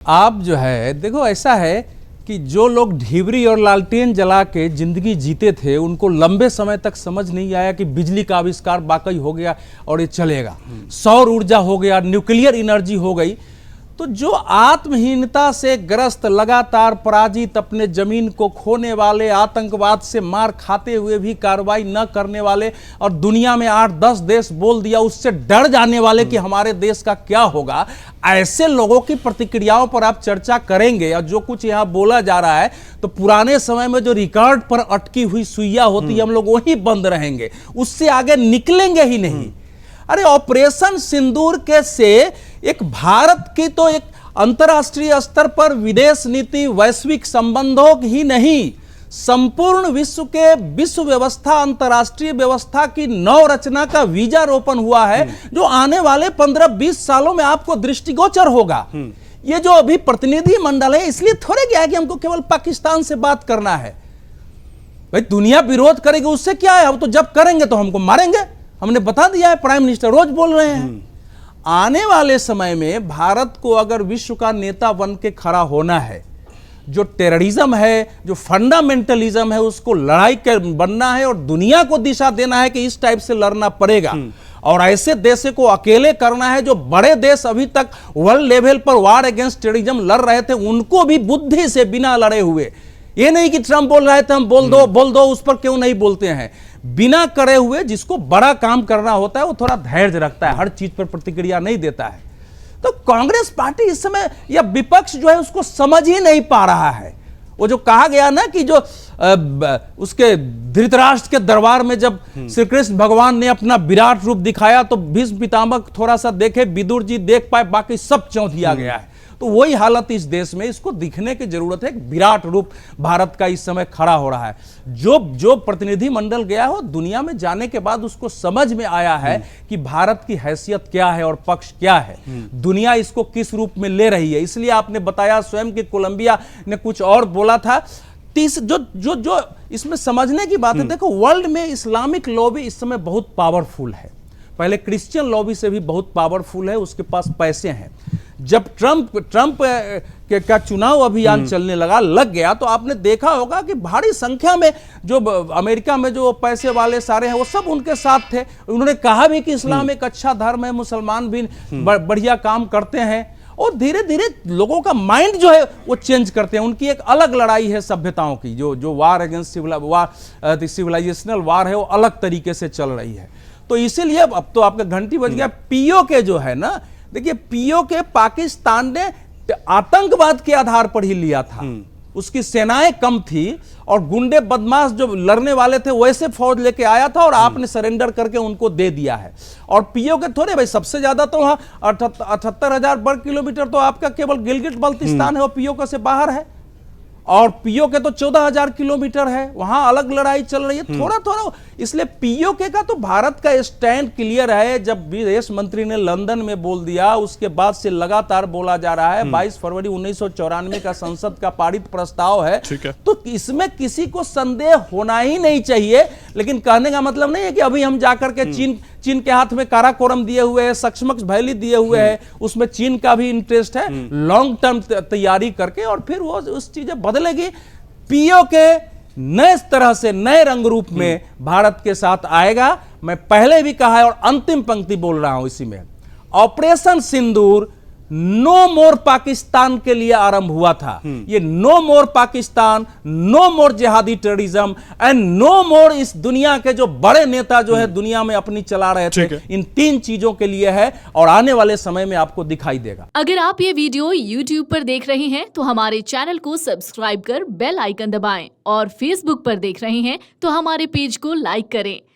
आप जो है देखो, ऐसा है कि जो लोग ढिबरी और लालटेन जला के जिंदगी जीते थे उनको लंबे समय तक समझ नहीं आया कि बिजली का आविष्कार वाकई हो गया और ये चलेगा। सौर ऊर्जा हो गया, न्यूक्लियर एनर्जी हो गई। तो जो आत्महीनता से ग्रस्त, लगातार पराजित, अपने जमीन को खोने वाले, आतंकवाद से मार खाते हुए भी कार्रवाई न करने वाले और दुनिया में 8-10 देश बोल दिया उससे डर जाने वाले कि हमारे देश का क्या होगा, ऐसे लोगों की प्रतिक्रियाओं पर आप चर्चा करेंगे। और जो कुछ यहाँ बोला जा रहा है तो पुराने समय में जो रिकॉर्ड पर अटकी हुई सुइया होती है, हम लोग वही बंद रहेंगे, उससे आगे निकलेंगे ही नहीं। अरे ऑपरेशन सिंदूर के से एक भारत की तो एक अंतर्राष्ट्रीय स्तर पर विदेश नीति, वैश्विक संबंधों ही नहीं, संपूर्ण विश्व के विश्व व्यवस्था, अंतर्राष्ट्रीय व्यवस्था की नव रचना का बीजारोपण हुआ है, जो आने वाले 15-20 सालों में आपको दृष्टिगोचर होगा। ये जो अभी प्रतिनिधि मंडल है, इसलिए थोड़े क्या है कि हमको केवल पाकिस्तान से बात करना है। भाई दुनिया विरोध करेगी, उससे क्या है? हम तो जब करेंगे तो हमको मारेंगे, हमने बता दिया है, प्राइम मिनिस्टर रोज बोल रहे हैं। आने वाले समय में भारत को अगर विश्व का नेता बन के खड़ा होना है, जो टेररिज्म है, जो फंडामेंटलिज्म है, उसको लड़ाई कर बनना है और दुनिया को दिशा देना है कि इस टाइप से लड़ना पड़ेगा। और ऐसे देश को अकेले करना है। जो बड़े देश अभी तक वर्ल्ड लेवल पर वार अगेंस्ट टेररिज्म लड़ रहे थे, उनको भी बुद्धि से बिना लड़े हुए, ये नहीं कि ट्रंप बोल रहे थे हम बोल दो उस पर क्यों नहीं बोलते हैं, बिना करे हुए जिसको बड़ा काम करना होता है वो थोड़ा धैर्य रखता है, हर चीज पर प्रतिक्रिया नहीं देता है। तो कांग्रेस पार्टी इस समय या विपक्ष जो है उसको समझ ही नहीं पा रहा है। वो जो कहा गया ना कि जो उसके धृतराष्ट्र के दरबार में जब श्री कृष्ण भगवान ने अपना विराट रूप दिखाया तो भीष्म पितामह थोड़ा सा देखे, विदुर जी देख पाए, बाकी सब चौंधिया गया है। तो वही हालत इस देश में, इसको दिखने की जरूरत है। विराट रूप भारत का इस समय खड़ा हो रहा है। जो प्रतिनिधि मंडल गया हो, दुनिया में जाने के बाद उसको समझ में आया है कि भारत की हैसियत क्या है और पक्ष क्या है, दुनिया इसको किस रूप में ले रही है। इसलिए आपने बताया स्वयं कि कोलंबिया ने कुछ और बोला था। जो इसमें समझने की बात है, देखो वर्ल्ड में इस्लामिक लॉबी इस समय बहुत पावरफुल है, पहले क्रिश्चियन लॉबी से भी बहुत पावरफुल है, उसके पास पैसे हैं। जब ट्रंप का चुनाव अभियान चलने लग गया तो आपने देखा होगा कि भारी संख्या में जो अमेरिका में जो पैसे वाले सारे हैं वो सब उनके साथ थे। उन्होंने कहा भी कि इस्लाम एक अच्छा धर्म है, मुसलमान भी बढ़िया काम करते हैं। और धीरे धीरे लोगों का माइंड जो है वो चेंज करते हैं। उनकी एक अलग लड़ाई है सभ्यताओं की, जो वार अगेंस्ट सिविलाइजेशनल वार है वो अलग तरीके से चल रही है। तो इसीलिए अब तो आपका घंटी बज गया। पीओके जो है ना, देखिए पीओके पाकिस्तान ने आतंकवाद के आधार पर ही लिया था, उसकी सेनाएं कम थी और गुंडे बदमाश जो लड़ने वाले थे वैसे फौज लेके आया था और आपने सरेंडर करके उनको दे दिया है। और पीओके थोड़े भाई, सबसे ज्यादा तो वहां 78,000 वर्ग किलोमीटर तो आपका केवल गिलगिट बल्तिस्तान है, वो पीओके से बाहर है। और पीओके तो 14,000 किलोमीटर है, वहां अलग लड़ाई चल रही है थोड़ा थोड़ा। इसलिए पीओके का तो भारत का स्टैंड क्लियर है। जब विदेश मंत्री ने लंदन में बोल दिया, उसके बाद से लगातार बोला जा रहा है। 22 फरवरी 1994 का संसद का पारित प्रस्ताव है, तो इसमें किसी को संदेह होना ही नहीं चाहिए। लेकिन कहने का मतलब नहीं है कि अभी हम जाकर के चीन के हाथ में काराकोरम दिए हुए है, सक्षमक्ष वैली दिए हुए है, उसमें चीन का भी इंटरेस्ट है, लॉन्ग टर्म तैयारी करके और फिर वो उस चीजें बदलेगी। पीओके नए तरह से, नए रंग रूप में भारत के साथ आएगा। मैं पहले भी कहा है और अंतिम पंक्ति बोल रहा हूं इसी में, ऑपरेशन सिंदूर नो मोर पाकिस्तान के लिए आरंभ हुआ था। ये नो मोर पाकिस्तान, नो मोर जिहादी टेररिज्म एंड नो मोर इस दुनिया के जो बड़े नेता जो है दुनिया में अपनी चला रहे थे, इन 3 चीजों के लिए है और आने वाले समय में आपको दिखाई देगा। अगर आप ये वीडियो YouTube पर देख रहे हैं तो हमारे चैनल को सब्सक्राइब कर बेल आइकन दबाएं और Facebook पर देख रहे हैं तो हमारे पेज को लाइक करें।